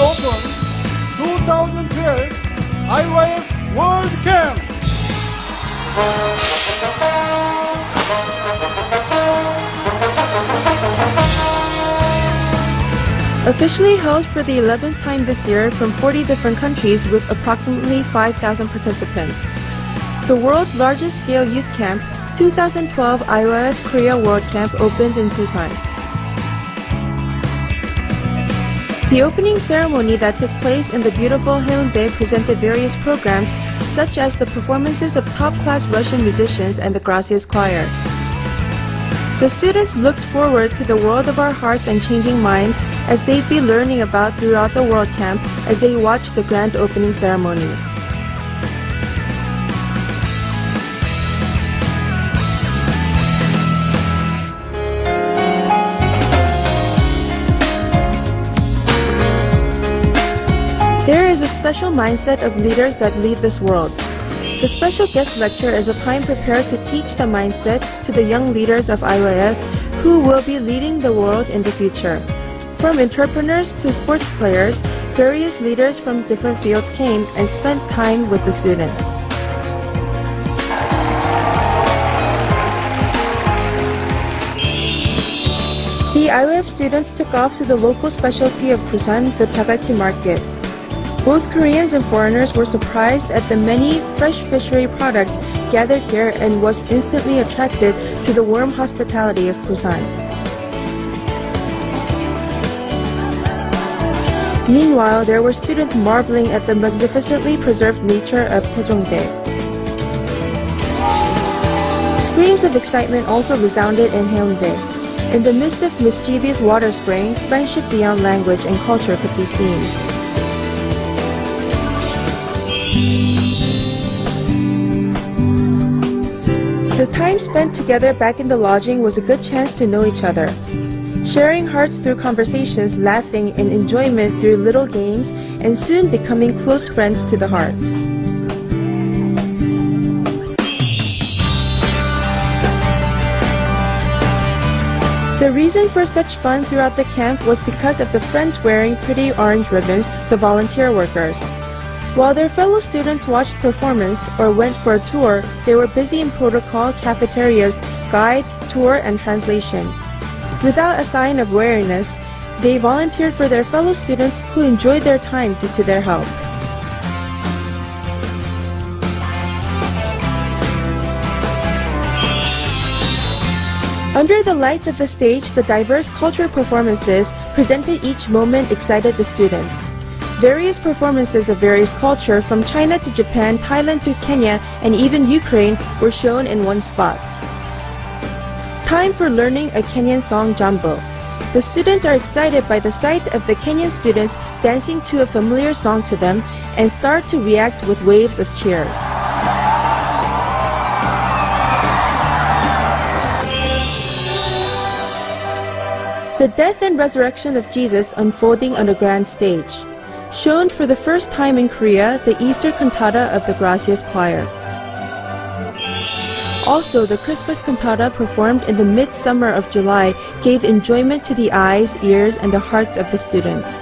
open 2012 IYF World Camp. Officially held for the 11th time this year from 40 different countries with approximately 5,000 participants. The world's largest scale youth camp, 2012 IYF Korea World Camp opened in Busan. The opening ceremony that took place in the beautiful Haeundae presented various programs such as the performances of top-class Russian musicians and the Gracias Choir. The students looked forward to the world of our hearts and changing minds as they'd be learning about throughout the World Camp as they watched the grand opening ceremony. There is a special mindset of leaders that lead this world. The special guest lecture is a time prepared to teach the mindsets to the young leaders of IYF who will be leading the world in the future. From entrepreneurs to sports players, various leaders from different fields came and spent time with the students. The IYF students took off to the local specialty of Busan, the Jagalchi market. Both Koreans and foreigners were surprised at the many fresh fishery products gathered here and was instantly attracted to the warm hospitality of Busan. Meanwhile, there were students marveling at the magnificently preserved nature of Taejongdae. Screams of excitement also resounded in Haeundae. In the midst of mischievous water spraying, friendship beyond language and culture could be seen. The time spent together back in the lodging was a good chance to know each other. Sharing hearts through conversations, laughing, and enjoyment through little games, and soon becoming close friends to the heart. The reason for such fun throughout the camp was because of the friends wearing pretty orange ribbons, the volunteer workers. While their fellow students watched performance or went for a tour, they were busy in protocol, cafeterias, guide, tour, and translation. Without a sign of wariness, they volunteered for their fellow students who enjoyed their time due to their help. Under the lights of the stage, the diverse cultural performances presented each moment excited the students. Various performances of various culture from China to Japan, Thailand to Kenya, and even Ukraine were shown in one spot. Time for learning a Kenyan song, Jambo. The students are excited by the sight of the Kenyan students dancing to a familiar song to them and start to react with waves of cheers. The death and resurrection of Jesus unfolding on a grand stage. Shown for the first time in Korea, the Easter cantata of the Gracias Choir. Also, the Christmas cantata performed in the midsummer of July gave enjoyment to the eyes, ears, and the hearts of the students.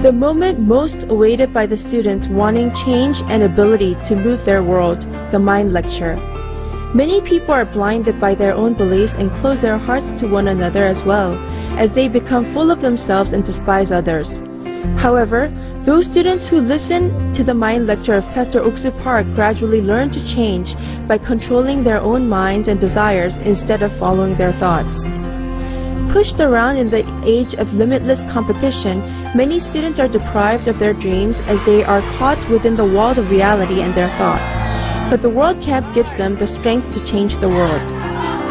The moment most awaited by the students wanting change and ability to move their world, the mind lecture. Many people are blinded by their own beliefs and close their hearts to one another as well, as they become full of themselves and despise others. However, those students who listen to the mind lecture of Pastor Oksu Park gradually learn to change by controlling their own minds and desires instead of following their thoughts. Pushed around in the age of limitless competition, many students are deprived of their dreams as they are caught within the walls of reality and their thought. But the World Camp gives them the strength to change the world.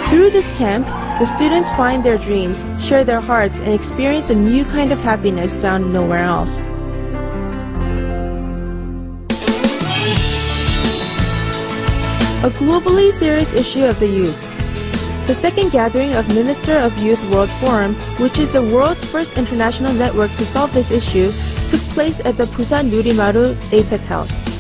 Through this camp, the students find their dreams, share their hearts, and experience a new kind of happiness found nowhere else. A globally serious issue of the youth. The second gathering of Minister of Youth World Forum, which is the world's first international network to solve this issue, took place at the Busan Nurimaru APEC House.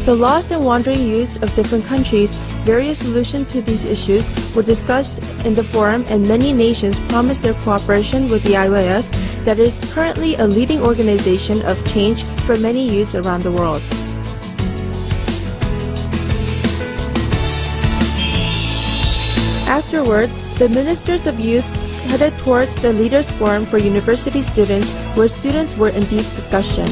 The lost and wandering youths of different countries various solutions to these issues were discussed in the forum, and many nations promised their cooperation with the IYF, that is currently a leading organization of change for many youths around the world. Afterwards, the ministers of youth headed towards the Leaders Forum for university students, where students were in deep discussion.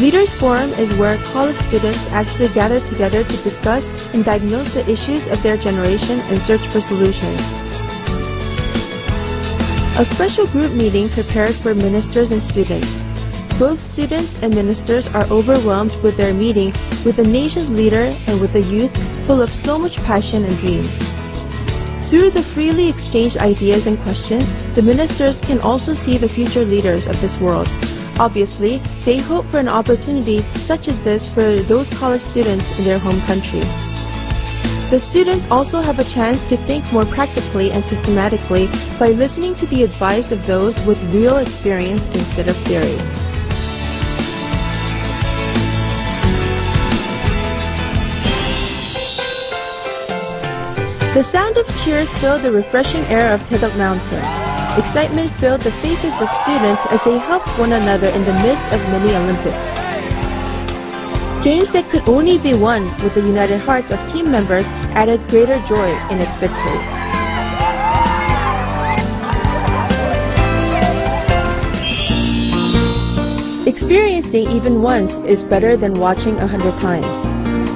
Leaders Forum is where college students actually gather together to discuss and diagnose the issues of their generation and search for solutions. A special group meeting prepared for ministers and students. Both students and ministers are overwhelmed with their meeting with the nation's leader and with the youth full of so much passion and dreams. Through the freely exchanged ideas and questions, the ministers can also see the future leaders of this world. Obviously, they hope for an opportunity such as this for those college students in their home country. The students also have a chance to think more practically and systematically by listening to the advice of those with real experience instead of theory. The sound of cheers filled the refreshing air of Taedok Mountain. Excitement filled the faces of students as they helped one another in the midst of many Olympics. Games that could only be won with the united hearts of team members added greater joy in its victory. Experiencing even once is better than watching 100 times.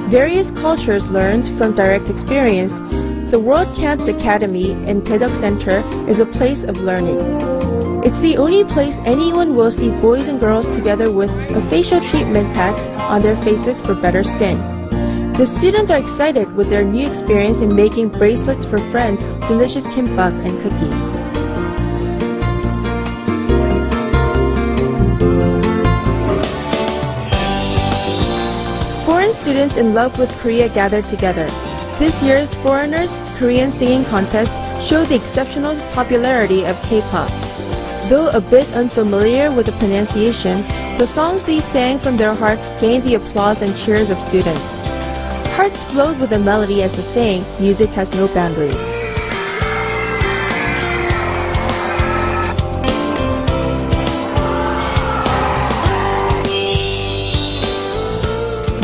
Various cultures learned from direct experience. The World Camps Academy in Taedok Center is a place of learning. It's the only place anyone will see boys and girls together with a facial treatment packs on their faces for better skin. The students are excited with their new experience in making bracelets for friends, delicious kimbap, and cookies. Foreign students in love with Korea gathered together. This year's Foreigners Korean Singing Contest showed the exceptional popularity of K-pop. Though a bit unfamiliar with the pronunciation, the songs they sang from their hearts gained the applause and cheers of students. Hearts flowed with the melody as the saying, music has no boundaries.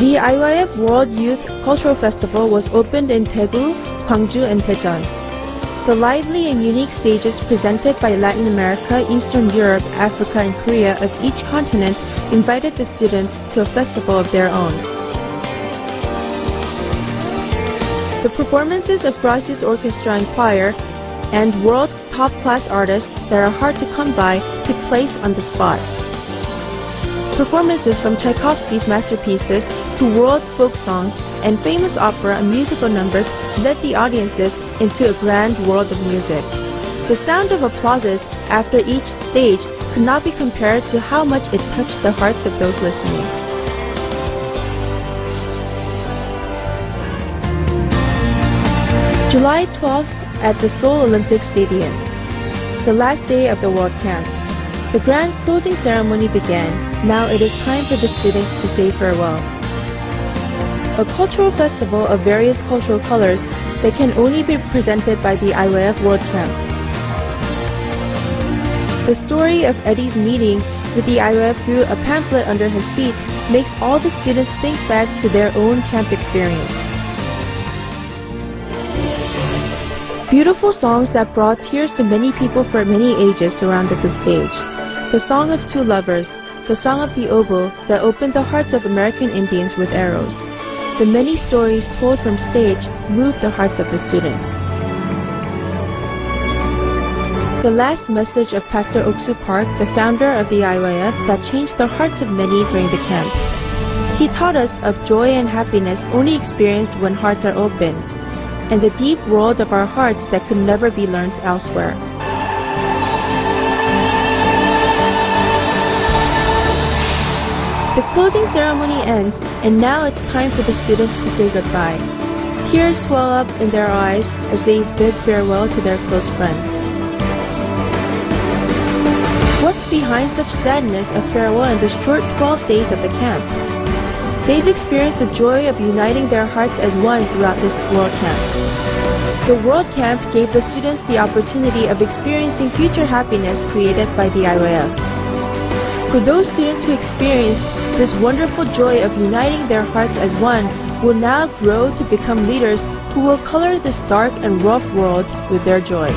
The IYF World Youth Cultural Festival was opened in Daegu, Gwangju, and Daejeon. The lively and unique stages presented by Latin America, Eastern Europe, Africa, and Korea of each continent invited the students to a festival of their own. The performances of Brazil's orchestra and choir and world top-class artists that are hard to come by took place on the spot. Performances from Tchaikovsky's masterpieces to world folk songs and famous opera and musical numbers led the audiences into a grand world of music. The sound of applauses after each stage could not be compared to how much it touched the hearts of those listening. July 12th at the Seoul Olympic Stadium, the last day of the World Camp. The grand closing ceremony began. Now it is time for the students to say farewell. A cultural festival of various cultural colors that can only be presented by the IYF World Camp. The story of Eddie's meeting with the IYF through a pamphlet under his feet makes all the students think back to their own camp experience. Beautiful songs that brought tears to many people for many ages surrounded the stage. The Song of Two Lovers, the Song of the Oboe that opened the hearts of American Indians with arrows. The many stories told from stage moved the hearts of the students. The last message of Pastor Oksu Park, the founder of the IYF, that changed the hearts of many during the camp. He taught us of joy and happiness only experienced when hearts are opened, and the deep world of our hearts that could never be learned elsewhere. The closing ceremony ends, and now it's time for the students to say goodbye. Tears swell up in their eyes as they bid farewell to their close friends. What's behind such sadness of farewell in the short 12 days of the camp? They've experienced the joy of uniting their hearts as one throughout this World Camp. The World Camp gave the students the opportunity of experiencing future happiness created by the IYF. For those students who experienced this wonderful joy of uniting their hearts as one will now grow to become leaders who will color this dark and rough world with their joy.